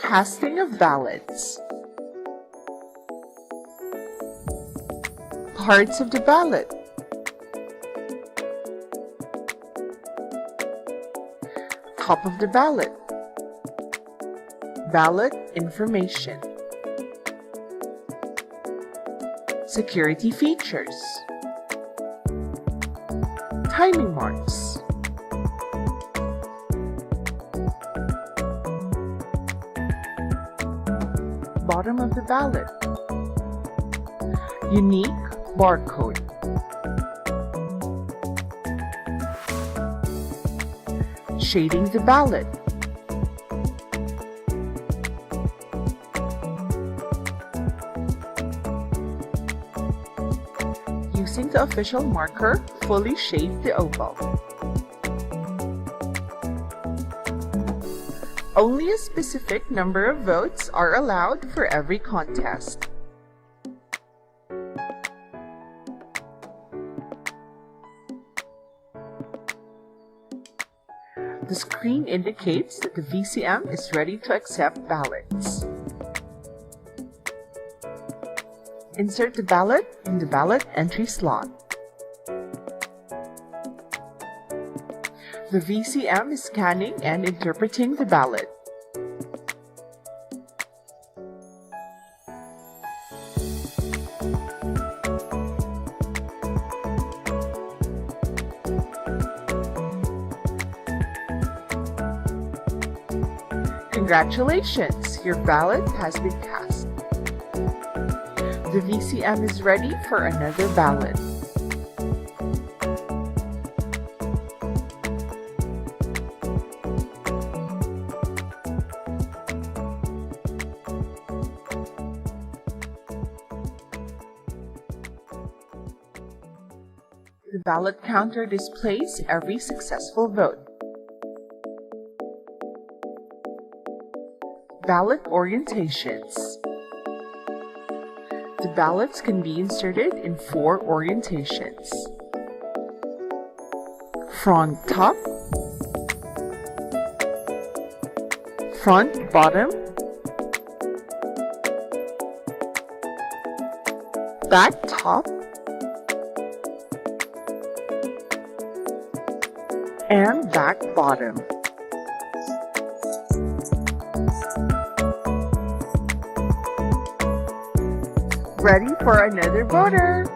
Casting of ballots. Parts of the ballot. Top of the ballot. Ballot information. Security features. Timing marks. Bottom of the ballot. Unique barcode. Shading the ballot. Using the official marker, fully shade the oval. Only a specific number of votes are allowed for every contest. The screen indicates that the VCM is ready to accept ballots. Insert the ballot in the ballot entry slot. The VCM is scanning and interpreting the ballot. Congratulations! Your ballot has been cast. The VCM is ready for another ballot. The ballot counter displays every successful vote. Ballot orientations. The ballots can be inserted in 4 orientations. Front top, front bottom, back top, and back bottom. Ready for another voter!